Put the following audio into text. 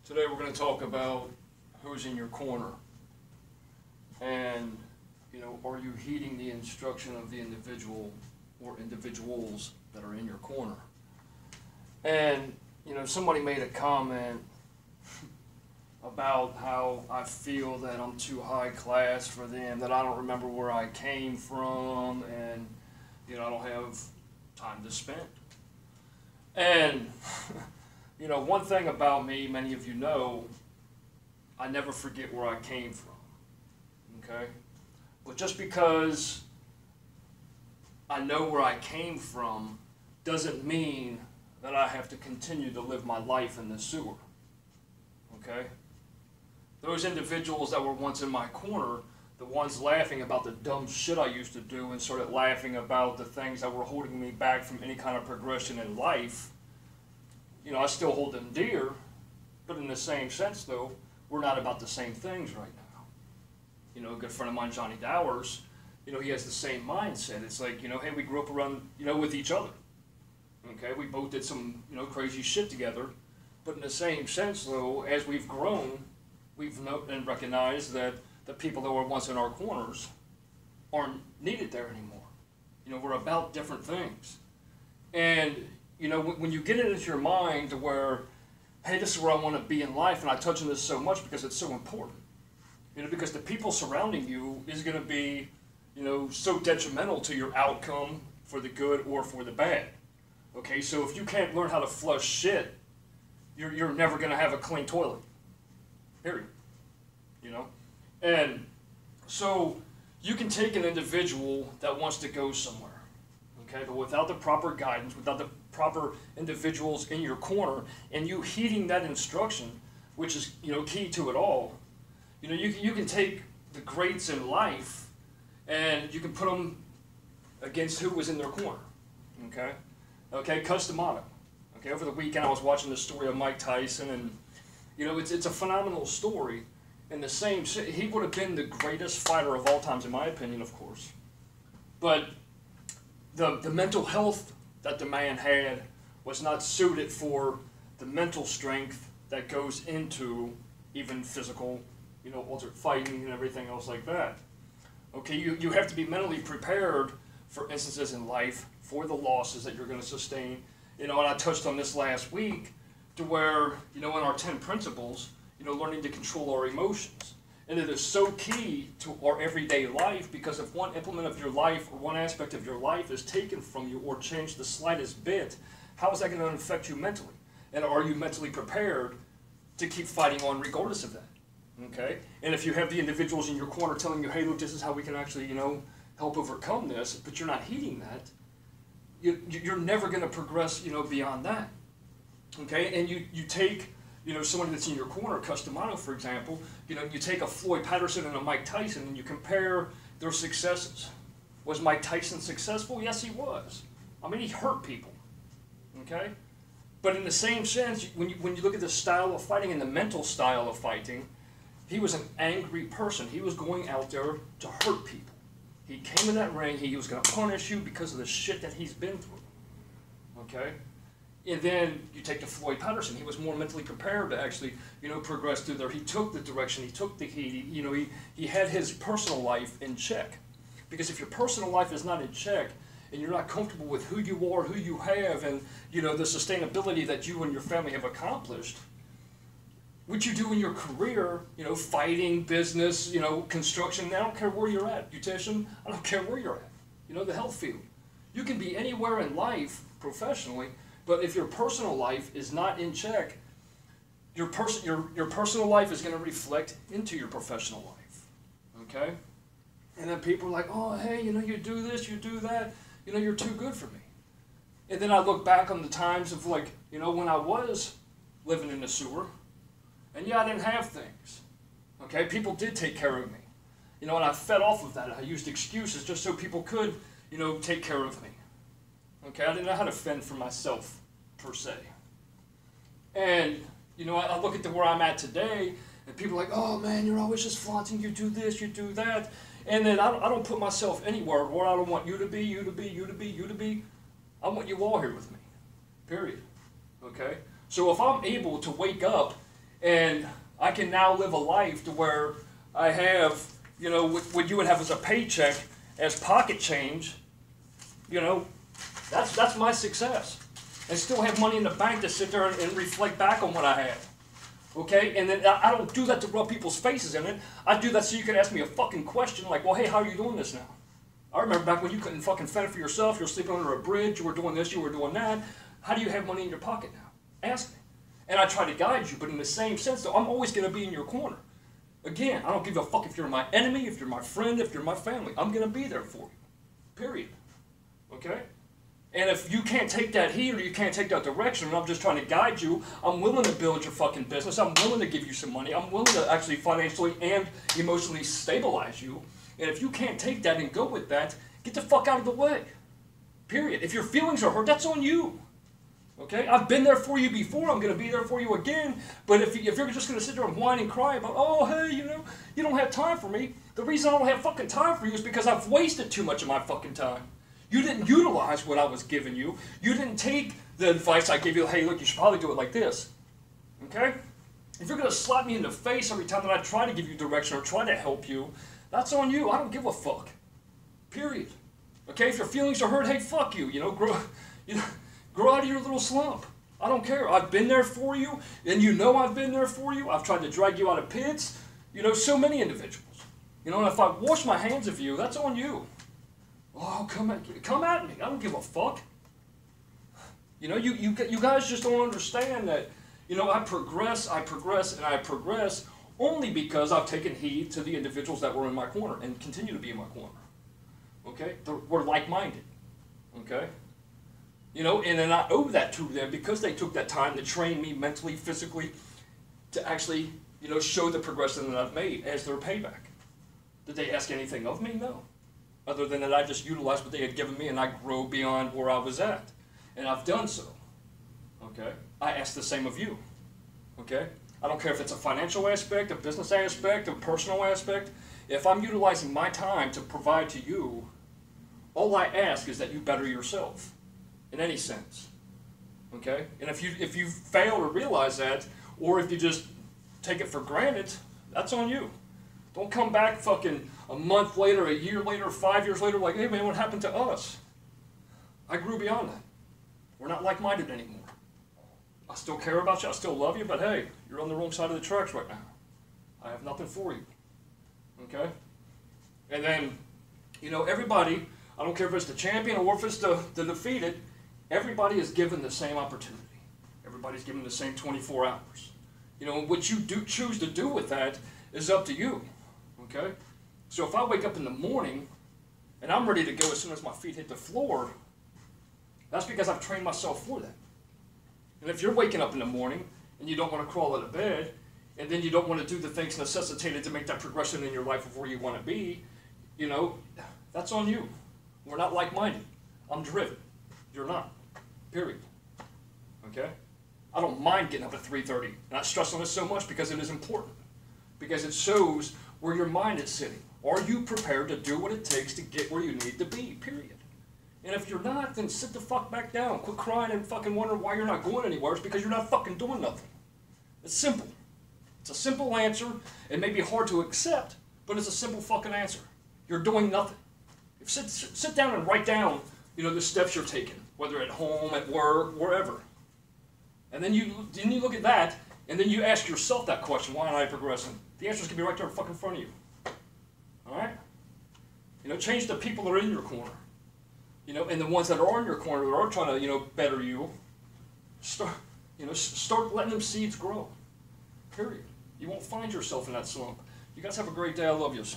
Today we're going to talk about who's in your corner and, are you heeding the instruction of the individual or individuals that are in your corner? And, somebody made a comment about how I feel that I'm too high class for them, that I don't remember where I came from, and, I don't have time to spend. And, one thing about me, many of you know, I never forget where I came from, okay? But just because I know where I came from doesn't mean that I have to continue to live my life in the sewer, okay? Those individuals that were once in my corner, the ones laughing about the dumb shit I used to do and started laughing about the things that were holding me back from any kind of progression in life, I still hold them dear, but in the same sense, though, we're not about the same things right now. A good friend of mine, Johnny Dowers, he has the same mindset. It's like, hey, we grew up around, with each other. Okay, we both did some, crazy shit together, but in the same sense, though, as we've grown, we've known and recognized that the people that were once in our corners aren't needed there anymore. We're about different things. And, when you get it into your mind to where, hey, this is where I want to be in life, and I touch on this so much because it's so important. Because the people surrounding you is going to be, so detrimental to your outcome for the good or for the bad. Okay, so if you can't learn how to flush shit, you're never going to have a clean toilet. Period. And so you can take an individual that wants to go somewhere, okay, but without the proper guidance, without the proper individuals in your corner, and you heeding that instruction, which is, key to it all, you can take the greats in life and you can put them against who was in their corner, okay? Okay, Cus D'Amato. Okay, over the weekend I was watching the story of Mike Tyson, and, it's a phenomenal story. In the same, he would have been the greatest fighter of all times, in my opinion, of course. But the mental health that the man had was not suited for the mental strength that goes into even physical, ultimate fighting and everything else like that. Okay, you have to be mentally prepared for instances in life, for the losses that you're going to sustain. And I touched on this last week, to where, in our 10 principles, learning to control our emotions. And it is so key to our everyday life, because if one implement of your life or one aspect of your life is taken from you or changed the slightest bit, how is that going to affect you mentally? And are you mentally prepared to keep fighting on regardless of that? Okay? And if you have the individuals in your corner telling you, hey, look, this is how we can actually, help overcome this, but you're not heeding that, you're never going to progress, beyond that. Okay? And you take, somebody that's in your corner, Cus D'Amato, for example, you take a Floyd Patterson and a Mike Tyson and you compare their successes. Was Mike Tyson successful? Yes, he was. I mean, he hurt people. Okay? But in the same sense, when you look at the style of fighting and the mental style of fighting, he was an angry person. He was going out there to hurt people. He came in that ring, he was going to punish you because of the shit that he's been through. Okay? And then you take the Floyd Patterson. He was more mentally prepared to actually, progress through there. He took the direction, he took the heat, he had his personal life in check. Because if your personal life is not in check, and you're not comfortable with who you are, who you have, and, the sustainability that you and your family have accomplished, what you do in your career, fighting, business, construction, I don't care where you're at, beautician, I don't care where you're at, the health field. You can be anywhere in life professionally, but if your personal life is not in check, your personal life is going to reflect into your professional life, okay? And then people are like, oh, hey, you do this, you do that, you're too good for me. And then I look back on the times of, like, when I was living in the sewer, and yeah, I didn't have things, okay? People did take care of me, and I fed off of that. I used excuses just so people could, take care of me. Okay, I didn't know how to fend for myself, per se. And, I look at where I'm at today, and people are like, oh man, you're always just flaunting, you do this, you do that. And then I don't put myself anywhere where I don't want you to be, you to be, you to be, you to be. I want you all here with me, period. Okay? So if I'm able to wake up And I can now live a life to where I have, you know, what you would have as a paycheck as pocket change, you know, that's my success. And still have money in the bank to sit there and reflect back on what I had. Okay? And then I don't do that to rub people's faces in it. I do that so you can ask me a fucking question like, well, hey, how are you doing this now? I remember back when you couldn't fucking fend for yourself, you were sleeping under a bridge, you were doing this, you were doing that. How do you have money in your pocket now? Ask me. And I try to guide you, but in the same sense, though, I'm always going to be in your corner. Again, I don't give a fuck if you're my enemy, if you're my friend, if you're my family. I'm going to be there for you. Period. Okay? And if you can't take that heat or you can't take that direction and I'm just trying to guide you, I'm willing to build your fucking business. I'm willing to give you some money. I'm willing to actually financially and emotionally stabilize you. And if you can't take that and go with that, get the fuck out of the way. Period. If your feelings are hurt, that's on you. Okay? I've been there for you before. I'm going to be there for you again. But if you're just going to sit there and whine and cry about, oh, hey, you know, you don't have time for me. The reason I don't have fucking time for you is because I've wasted too much of my fucking time. You didn't utilize what I was giving you. You didn't take the advice I gave you. Hey, look, you should probably do it like this. Okay? If you're going to slap me in the face every time that I try to give you direction or try to help you, that's on you. I don't give a fuck. Period. Okay? If your feelings are hurt, hey, fuck you. You know, grow out of your little slump. I don't care. I've been there for you, and you know I've been there for you. I've tried to drag you out of pits. You know, so many individuals. You know, and if I wash my hands of you, that's on you. Oh, come at me. I don't give a fuck. You know, you guys just don't understand that, you know, I progress only because I've taken heed to the individuals that were in my corner and continue to be in my corner. Okay? We're like-minded. Okay? You know, and then I owe that to them because they took that time to train me mentally, physically, to actually, you know, show the progression that I've made as their payback. Did they ask anything of me? No. Other than that, I just utilized what they had given me and I grew beyond where I was at. And I've done so. Okay? I ask the same of you. Okay? I don't care if it's a financial aspect, a business aspect, a personal aspect. If I'm utilizing my time to provide to you, all I ask is that you better yourself. In any sense. Okay? And if you fail to realize that, or if you just take it for granted, that's on you. Don't come back fucking a month later, a year later, 5 years later, like, hey man, what happened to us? I grew beyond that. We're not like-minded anymore. I still care about you, I still love you, but hey, you're on the wrong side of the tracks right now. I have nothing for you. Okay? And then, you know, everybody, I don't care if it's the champion or if it's the defeated, everybody is given the same opportunity. Everybody's given the same 24 hours. You know, what you choose to do with that is up to you. Okay? So if I wake up in the morning and I'm ready to go as soon as my feet hit the floor, that's because I've trained myself for that. And if you're waking up in the morning and you don't want to crawl out of bed, and then you don't want to do the things necessitated to make that progression in your life of where you want to be, you know, that's on you. We're not like-minded. I'm driven. You're not. Period. Okay? I don't mind getting up at 3:30. And I stress on this so much because it is important. Because it shows where your mind is sitting. Are you prepared to do what it takes to get where you need to be? Period. And if you're not, then sit the fuck back down. Quit crying and fucking wondering why you're not going anywhere. It's because you're not fucking doing nothing. It's simple. It's a simple answer. It may be hard to accept, but it's a simple fucking answer. You're doing nothing. Sit down and write down, you know, the steps you're taking, whether at home, at work, wherever. And then you look at that, and then you ask yourself that question, why am I progressing? The answer's going to be right there in fucking front of you. Alright? You know, change the people that are in your corner. You know, and the ones that are in your corner that are trying to, you know, better you, start letting them seeds grow. Period. You won't find yourself in that slump. You guys have a great day. I love yous.